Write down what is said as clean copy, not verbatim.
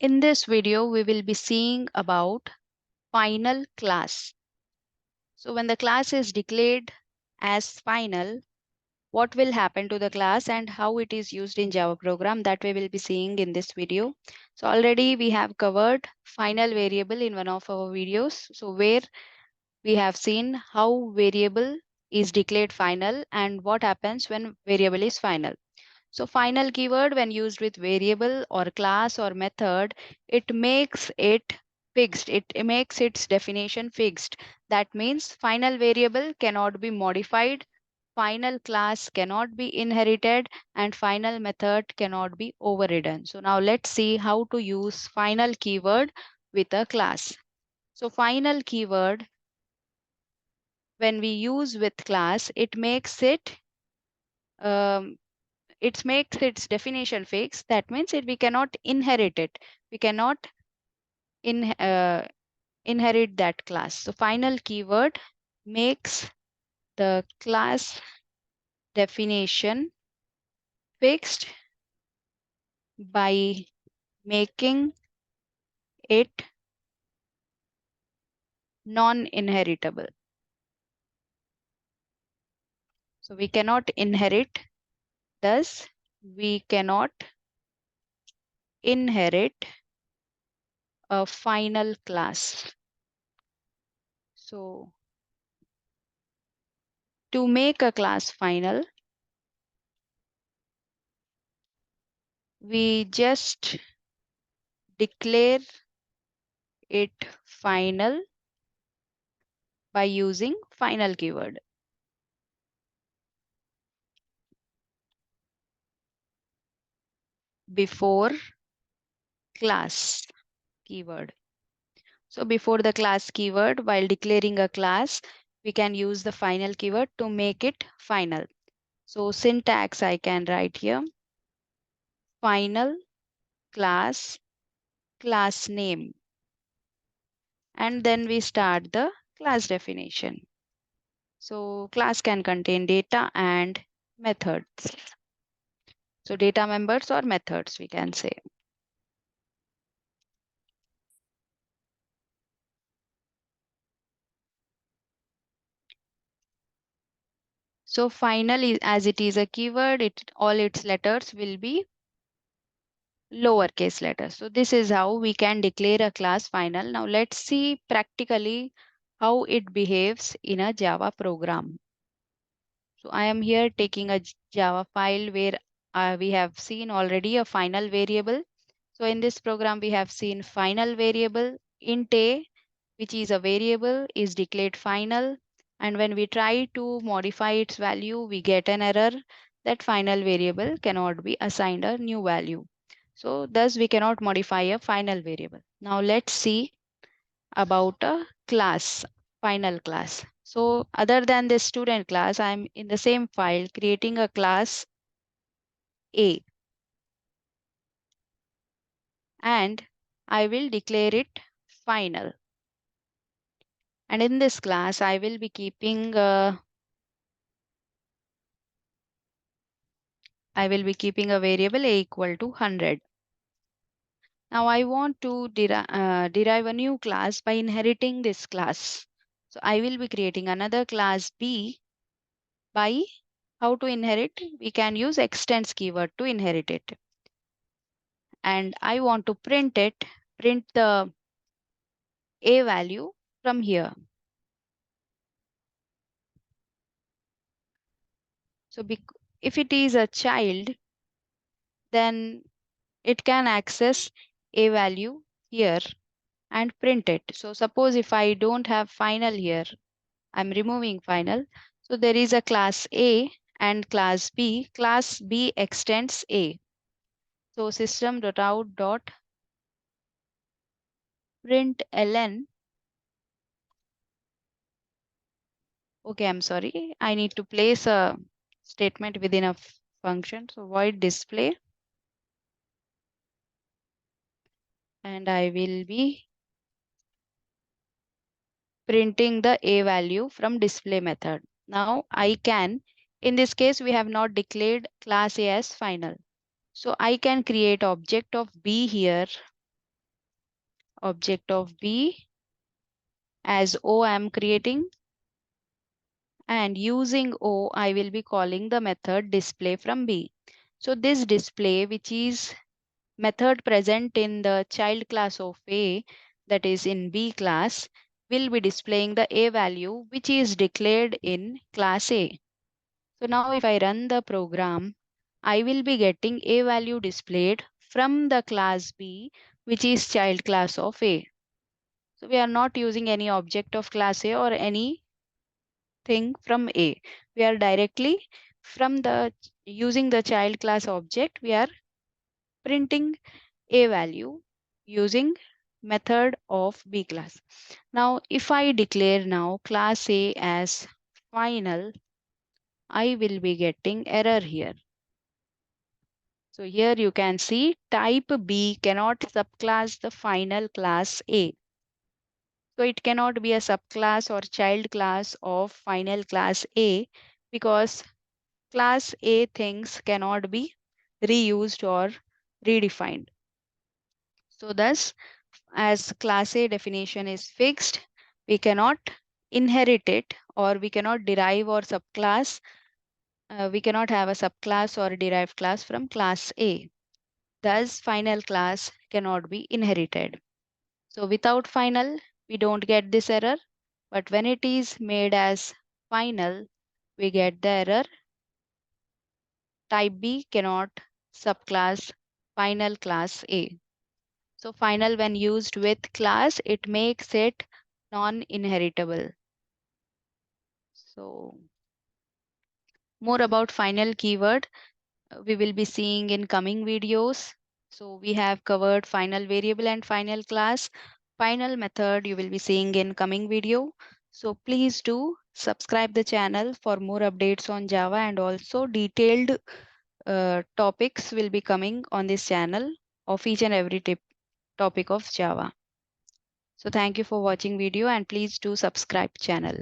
In this video, we will be seeing about final class. So when the class is declared as final, what will happen to the class and how it is used in Java program, that we will be seeing in this video. So already we have covered final variable in one of our videos. So where we have seen how variable is declared final and what happens when variable is final. So final keyword when used with variable or class or method, it makes it fixed. It makes its definition fixed. That means final variable cannot be modified, final class cannot be inherited, and final method cannot be overridden. So now let's see how to use final keyword with a class. So final keyword when we use with class, it makes um, makes its definition fixed. That means we cannot inherit it. We cannot in, uh, inherit that class. So final keyword makes the class definition fixed by making it non-inheritable. So we cannot inherit, thus we cannot inherit a final class. So to make a class final, we just declare it final by using final keyword. Before class keyword. So before the class keyword, while declaring a class, we can use the final keyword to make it final. So syntax I can write here. Final class, class name. And then we start the class definition. So class can contain data and methods. So data members or methods, we can say. So final is, as it is a keyword, all its letters will be lowercase letters. So this is how we can declare a class final. Now let's see practically how it behaves in a Java program. So I am here taking a Java file where we have seen already a final variable. So in this program, we have seen final variable int a, which is a variable, is declared final. And when we try to modify its value, we get an error that final variable cannot be assigned a new value. So thus we cannot modify a final variable. Now let's see about a class, final class. So other than this student class, I'm in the same file creating a class A, and I will declare it final. And in this class, I will be keeping a variable a equal to 100. Now I want to derive a new class by inheriting this class. So I will be creating another class B by how to inherit. We can use extends keyword to inherit it. And I want to print the a value from here. So if it is a child, then it can access a value here and print it. So suppose if I don't have final here, I'm removing final. So there is a class A and class B. Class B extends A. So system.out.println. Okay, I'm sorry. I need to place a statement within a function. So void display. And I will be printing the A value from display method. Now I can, in this case, we have not declared class A as final. So I can create object of B here object of B. As O I am creating, and using O I will be calling the method display from B. So this display, which is method present in the child class of A, that is in B class, will be displaying the A value which is declared in class A. So now if I run the program, I will be getting A value displayed from the class B, which is child class of A. So we are not using any object of class A or anything from A. We are directly from the using the child class object, we are printing A value using method of B class. Now if I declare now class A as final, I will be getting error here. So here you can see type B cannot subclass the final class A. So it cannot be a subclass or child class of final class A because class A things cannot be reused or redefined. So thus, as class A definition is fixed, we cannot inherit it, or we cannot derive or subclass. We cannot have a subclass or a derived class from class A. Thus, final class cannot be inherited. So without final, we don't get this error. But when it is made as final, we get the error. Type B cannot subclass final class A. So final, when used with class, it makes it non-inheritable. So more about final keyword we will be seeing in coming videos. So we have covered final variable and final class. Final method you will be seeing in coming video. So please do subscribe the channel for more updates on Java, and also detailed topics will be coming on this channel of each and every topic of Java. So thank you for watching video, and please do subscribe channel.